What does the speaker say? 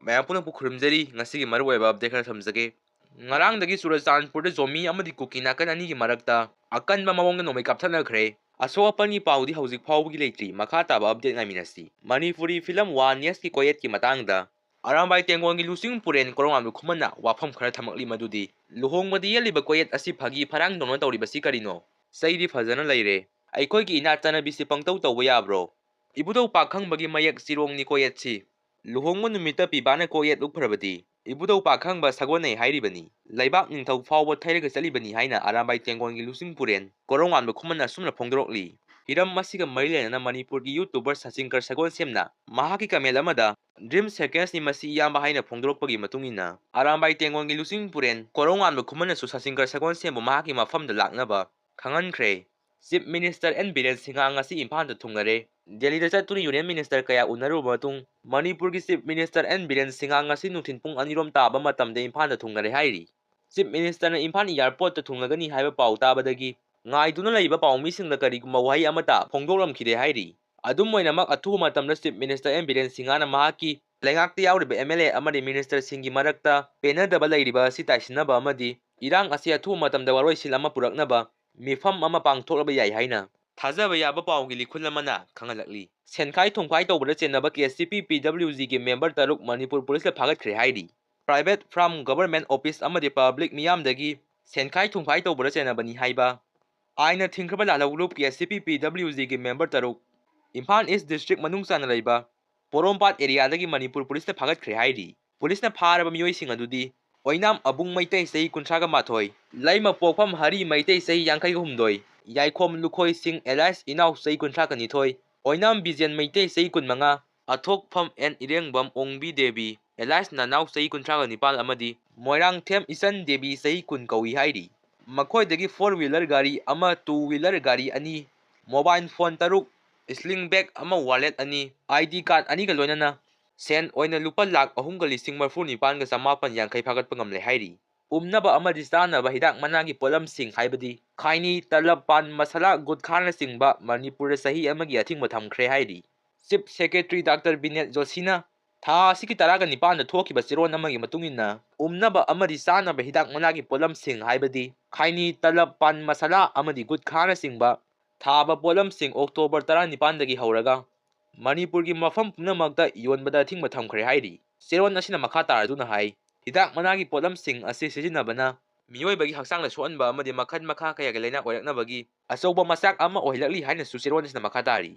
ꯃꯌꯥꯝ ꯄꯨꯟꯅ ꯈꯨꯔꯨꯝꯖꯔꯤ ꯉꯁꯤꯒꯤ ꯃꯔꯨꯑꯣꯏꯕ ꯑꯞꯗꯦꯠ ꯈꯔ ꯊꯝꯖꯒꯦ ꯉꯔꯥꯡꯗꯒꯤ ꯆꯨꯔꯆꯥꯟꯄꯨꯔꯗ ꯖꯣꯃꯤ ꯑꯃꯗꯤ ꯀꯨꯀꯤ ꯅꯥꯀꯟ ꯑꯅꯤꯒꯤ ꯃꯔꯛꯇ ꯑꯀꯟꯕ ꯃꯑꯣꯡꯗ ꯅꯣꯡꯃꯩ ꯀꯥꯞꯊꯠꯅꯈ꯭ꯔꯦ ꯑꯁꯣꯛ ꯑꯄꯟꯒꯤ ꯄꯥꯎꯗꯤ ꯍꯧꯖꯤꯛ ꯐꯥꯎꯕꯒꯤ ꯂꯩꯇ꯭ꯔꯤ ꯃꯈꯥ ꯇꯥꯕ ꯑꯞꯗꯦꯠ ꯉꯥꯏꯃꯤꯟꯅꯁꯤ ꯃꯅꯤꯄꯨꯔꯤ ꯐꯤꯂꯝ ꯋꯥꯟ ꯌꯦꯁꯀꯤ ꯀꯣꯌꯦꯠꯀꯤ ꯃꯇꯥꯡꯗ ꯑꯔꯥꯝꯕꯥꯏ ꯇꯦꯡꯒꯣꯟꯒꯤ ꯂꯨꯆꯤꯡ ꯄꯨꯔꯦꯟ ꯀꯣꯔꯣꯡꯉꯥꯟꯕ ꯈꯨꯃꯟꯅ ꯋꯥꯐꯝ ꯈꯔ ꯊꯝꯃꯛꯂꯤ ꯃꯗꯨꯗꯤ ꯂꯨꯍꯣꯡꯕꯗ ꯌꯦꯠꯂꯤꯕ ꯀꯣꯌꯦꯠ ꯑꯁꯤ ꯐꯥꯒꯤ ꯐꯔꯥꯡꯗꯧꯅ ꯇꯧꯔꯤꯕꯁꯤ ꯀꯔꯤꯅꯣ ꯆꯩꯗꯤ ꯐꯖꯅ ꯂꯩꯔꯦ ꯑꯩꯈꯣꯏꯒꯤ ꯏꯅꯥꯠ ꯆꯠꯅꯕꯤꯁꯤ ꯄꯪꯇꯧ ꯇꯧꯕ ꯌꯥꯕ꯭ꯔꯣ ꯏꯕꯨꯙꯧ ꯄꯥꯈꯪꯕꯒꯤ ꯃꯌꯦꯛ ꯆꯤꯔꯣꯡꯅꯤ ꯀꯣꯌꯦꯠꯁꯤ ꯂꯨꯍꯣꯡꯕ ꯅꯨꯃꯤꯠꯇ ꯄꯤꯕꯥꯅ ꯀꯣꯌꯦꯠ ꯂꯨꯞꯈ꯭ꯔꯕꯗꯤ ꯏꯕꯨꯙꯧ ꯄꯥꯈꯪꯕ ꯁꯥꯒꯣꯟꯅꯩ ꯍꯥꯏꯔꯤꯕꯅꯤ ꯂꯩꯕꯥꯛ ꯅꯤꯡꯊꯧ ꯐꯥꯎꯕ ꯊꯩꯔꯒ ꯆꯠꯂꯤꯕꯅꯤ ꯍꯥꯏꯅ ꯑꯔꯥꯝꯕꯥꯏ ꯇꯦꯡꯒꯣꯟꯒꯤ ꯂꯨꯆꯤꯡ ꯄꯨꯔꯦꯟ ꯀꯣꯔꯣꯡꯉꯥꯟꯕ ꯈꯨꯃꯟꯅ ꯑꯁꯨꯝꯅ ꯐꯣꯡꯗꯣꯔꯛꯂꯤ ꯍꯤꯔꯝ ꯑꯁꯤꯒ ꯃꯔꯤ ꯂꯩꯅꯅ ꯃꯅꯤꯄꯨꯔꯒꯤ ꯌꯨꯇꯨꯕꯔ ꯁꯆꯤꯟꯀꯔ ꯁꯒꯣꯜꯁꯦꯝꯅ ꯃꯍꯥꯛꯀꯤ ꯀꯃꯦꯟ ꯑꯃꯗ ꯗ꯭ꯔꯤꯝ ꯁꯦꯀꯦꯟꯁꯅꯤ ꯃꯁꯤ ꯏꯌꯥꯝꯕ ꯍꯥꯏꯅ ꯐꯣꯡꯗꯣꯔꯛꯄꯒꯤ ꯃꯇꯨꯡ ꯏꯟꯅ ꯑꯔꯥꯝꯕꯥꯏ ꯇꯦꯡꯒꯣꯟꯒꯤ ꯂꯨꯆꯤꯡ ꯄꯨꯔꯦꯟ ꯀꯣꯔꯣꯡꯉꯥꯟꯕ ꯈꯨꯃꯟꯅꯁꯨ ꯁꯆꯤꯟꯀꯔ ꯁꯒꯣꯜꯁꯦꯝꯕꯨ ꯃꯍꯥꯛꯀꯤ ꯃꯐꯝꯗ ꯂꯥꯛꯅꯕ ꯈꯪꯍꯟꯈ꯭ꯔꯦ chief minister N Biren Singh ꯉꯁꯤ ꯏꯝꯐꯥꯜꯗ ꯊꯨꯡꯂꯔꯦ ꯗꯦꯜꯂꯤꯗ ꯆꯠꯇꯨꯅ ꯌꯨꯅꯤꯌꯟ ꯃꯤꯅꯤꯁꯇꯔ ꯀꯌꯥ ꯎꯅꯔꯨꯕ ꯃꯇꯨꯡ ꯃꯅꯤꯄꯨꯔꯒꯤ chief minister N Biren Singh ꯉꯁꯤ ꯅꯨꯡꯊꯤꯟ ꯄꯨꯡ 2 ꯇꯥꯕ ꯃꯇꯝꯗ ꯏꯝꯐꯥꯜꯗ ꯊꯨꯡꯂꯔꯦ ꯍꯥꯏꯔꯤ ꯆꯤꯞ ꯃꯤꯅꯤꯁꯇꯔꯅ ꯏꯝꯐꯥꯜ ꯏꯌꯥꯔꯄꯣꯔꯠꯇ ꯊꯨꯡꯂꯒꯅꯤ ꯍꯥꯏꯕ ꯄꯥꯎ ꯇꯥꯕꯗꯒꯤ ꯉꯥꯏꯗꯨꯅ ꯂꯩꯕ ꯄꯥꯎꯃꯤꯁꯤꯡꯗ ꯀꯔꯤꯒꯨꯝꯕ ꯋꯥꯍꯩ ꯑꯃꯠꯇ ꯐꯣꯡꯗꯣꯛꯂꯝꯈꯤꯗꯦ ꯍꯥꯏꯔꯤ ꯑꯗꯨꯝ ꯑꯣꯏꯅꯃꯛ ꯑꯊꯨꯕ ꯃꯇꯝꯗ ꯆꯤꯞ ꯃꯤꯅꯤꯁꯇꯔ ꯑꯦꯟ ꯕꯤꯔꯦꯟ ꯁꯤꯡꯍꯅ ꯃꯍꯥꯛꯀꯤ ꯂꯩꯉꯥꯛꯇ ꯌꯥꯎꯔꯤꯕ MLA ꯑꯃꯗꯤ ꯃꯤꯅꯤꯁꯇꯔꯁꯤꯡꯒꯤ ꯃꯔꯛꯇ ꯄꯦꯟꯅꯗꯕ ꯂꯩꯔꯤꯕ ꯑꯁꯤ ꯇꯥꯏꯁꯤꯟꯅꯕ ꯑꯃꯗꯤ ꯏꯔꯥꯡ ꯑꯁꯤ ꯑꯊꯨꯕ ꯃꯇꯝꯗ ꯋꯥꯔꯣꯏꯁꯤꯜ ꯑꯃ ꯄꯨꯔꯛꯅꯕ ꯃꯤꯐꯝ ꯑꯃ ꯄꯥꯡꯊꯣꯛꯂꯕ ꯌꯥꯏ ꯍꯥꯏꯅ ꯊꯥꯖꯕ ꯌꯥꯕ ꯄꯥꯎꯒꯤ ꯂꯤꯈꯨꯜ ꯑꯃꯅ ꯈꯪꯍꯜꯂꯛꯂꯤ ꯁꯦꯟꯈꯥꯏ ꯊꯨꯝꯈꯥꯏ ꯇꯧꯕꯗ ꯆꯦꯟꯅꯕ ꯀꯦꯁ CPPWGꯒꯤ ꯃꯦꯝꯕꯔ 6 ꯃꯅꯤꯄꯨꯔ ꯄꯨꯂꯤꯁꯅ ꯐꯥꯒꯠꯈ꯭ꯔꯦ ꯍꯥꯏꯔꯤ ꯄ꯭ꯔꯥꯏꯚꯦꯠ ꯐꯥꯔꯝ ꯒꯚꯔꯟꯃꯦꯟꯠ ꯑꯣꯐꯤꯁ ꯑꯃꯗꯤ ꯄꯕ꯭ꯂꯤꯛ ꯃꯤꯌꯥꯝꯗꯒꯤ ꯁꯦꯟꯈꯥꯏ ꯊꯨꯝꯈꯥꯏ ꯇꯧꯕꯗ ꯆꯦꯟꯅꯕꯅꯤ ꯍꯥꯏꯕ ꯑꯥꯏꯟꯅ ꯊꯤꯡꯈ꯭ꯔꯕ ꯂꯥꯜꯍꯧ ꯂꯨꯞ ꯀꯦꯁ CPPWGꯒꯤ ꯃꯦꯝꯕꯔ 6 ꯏꯝꯐꯥꯜ ꯏꯁ ꯗꯤꯁꯇ꯭ꯔꯤꯛ ꯃꯅꯨꯡ ꯆꯟꯅ ꯂꯩꯕ ꯄꯣꯔꯣꯝꯄꯥꯠ ꯑꯦꯔꯤꯌꯥꯗꯒꯤ ꯃꯅꯤꯄꯨꯔ ꯄꯨꯂꯤꯁꯅ ꯐꯥꯒꯠꯈ꯭ꯔꯦ ꯍꯥꯏꯔꯤ ꯄꯨꯂꯤꯁꯅ ꯐꯥꯔꯕ ꯃꯤꯑꯣꯏꯁꯤꯡ ꯑꯗꯨꯗꯤ ꯑꯣꯏꯅꯥꯝ ꯑꯕꯨꯡ ꯃꯩꯇꯩ ꯆꯍꯤ 32 ꯂꯩꯃ ꯄꯣꯛꯐꯝ ꯍꯔꯤ ꯃꯩꯇꯩ ꯆꯍꯤ 52 ꯌꯥꯏꯈꯣꯝ ꯂꯨꯈꯣꯏ ꯁꯤꯡ ꯑꯦꯂꯥꯏꯁ ꯏꯅꯥꯎ ꯆꯍꯤ 32 ꯑꯣꯏꯅꯥꯝ ꯕꯤꯖꯦꯟ ꯃꯩꯇꯩ ꯆꯍꯤ 15 ꯑꯊꯣꯛꯐꯝ ꯑꯦꯟ ꯏꯔꯦꯡꯕꯝ ꯑꯣꯡꯕꯤ ꯗꯦꯕꯤ ꯑꯦꯂꯥꯏꯁ ꯅꯅꯥꯎ ꯆꯍꯤ 39 ꯑꯃꯗꯤ ꯃꯣꯏꯔꯥꯡꯊꯦꯝ ꯏꯆꯟ ꯗꯦꯕꯤ ꯆꯍꯤ 10 ꯀꯧꯏ ꯍꯥꯏꯔꯤ ꯃꯈꯣꯏꯗꯒꯤ 4 ꯋꯤꯂꯔ ꯒꯥꯔꯤ ꯑꯃ 2 ꯋꯤꯂꯔ ꯒꯥꯔꯤ 2 ꯃꯣꯕꯥꯏꯜ ꯐꯣꯟ 6 ꯁ꯭ꯂꯤꯡ ꯕꯦꯒ ꯑꯃ ꯋꯥꯂꯦꯠ 2 ID ꯀꯥꯔꯗ 2ꯒ ꯂꯣꯏꯅꯅ ꯁꯦꯟ ꯑꯣꯏꯅ ꯂꯨꯄꯥ 3,39,950 ꯐꯥꯒꯠꯄ ꯉꯝꯂꯦ ꯍꯥꯏꯔꯤ ꯎꯝꯅꯕ ꯑꯃꯗꯤ ꯆꯥꯅꯕ ꯍꯤꯗꯥꯛ ꯃꯅꯥꯒꯤ ꯄꯣꯠꯂꯝꯁꯤꯡ ꯍꯥꯏꯕꯗꯤ ꯈꯥꯏꯅꯤ ꯇꯂꯞ ꯄꯥꯟ ꯃꯁꯥꯂꯥ ꯒꯨꯠꯈꯥꯅꯆꯤꯡꯕ ꯃꯅꯤꯄꯨꯔꯗ ꯆꯍꯤ ꯑꯃꯒꯤ ꯑꯊꯤꯡꯕ ꯊꯝꯈ꯭ꯔꯦ ꯍꯥꯏꯔꯤ ꯆꯤꯞ ꯁꯦꯀ꯭ꯔꯦꯇꯔꯤ ꯗꯥꯛꯇꯔ ꯕꯤꯅꯦꯠ ꯖꯣꯁꯤꯅ ꯊꯥ ꯑꯁꯤꯒꯤ 19ꯗ ꯊꯣꯛꯈꯤꯕ ꯆꯦꯔꯣꯜ ꯑꯃꯒꯤ ꯃꯇꯨꯡ ꯏꯟꯅ ꯎꯝꯅꯕ ꯑꯃꯗꯤ ꯆꯥꯅꯕ ꯍꯤꯗꯥꯛ ꯃꯅꯥꯒꯤ ꯄꯣꯠꯂꯝꯁꯤꯡ ꯍꯥꯏꯕꯗꯤ ꯈꯥꯏꯅꯤ ꯇꯂꯞ ꯄꯥꯟ ꯃꯁꯥꯂꯥ ꯑꯃꯗꯤ ꯒꯨꯠꯈꯥꯅꯆꯤꯡꯕꯊꯥꯕ ꯄꯣꯠꯂꯝꯁꯤꯡ ꯑꯣꯛꯇꯣꯕꯔ 19ꯗꯒꯤ ꯍꯧꯔꯒ ꯃꯅꯤꯄꯨꯔꯒꯤ ꯃꯐꯝ ꯄꯨꯝꯅꯃꯛꯇ ꯌꯣꯟꯕꯗ ꯑꯊꯤꯡꯕ ꯊꯝꯈ꯭ꯔꯦ ꯍꯥꯏꯔꯤ ꯆꯦꯔꯣꯜ ꯑꯁꯤꯅ ꯃꯈꯥ ꯇꯥꯔꯗꯨꯅ ꯍꯥꯏ ꯍꯤꯗꯥꯛ ꯃꯅꯥꯒꯤ ꯄꯣꯠꯂꯝꯁꯤꯡ ꯑꯁꯤ ꯁꯤꯖꯤꯟꯅꯕꯅ ꯃꯤꯑꯣꯏꯕꯒꯤ ꯍꯛꯆꯥꯡꯗ ꯁꯣꯛꯍꯟꯕ ꯑꯃꯗꯤ ꯃꯈꯜ ꯃꯈꯥ ꯀꯌꯥꯒꯤ ꯂꯩꯅꯥ ꯑꯣꯏꯔꯛꯅꯕꯒꯤ ꯑꯆꯧꯕ ꯃꯆꯥꯛ ꯑꯃ ꯑꯣꯏꯍꯜꯂꯛꯂꯤ ꯍꯥꯏꯅꯁꯨ ꯆꯦꯔꯣꯜ ꯑꯁꯤꯅ ꯃꯈꯥ ꯇꯥꯔꯤ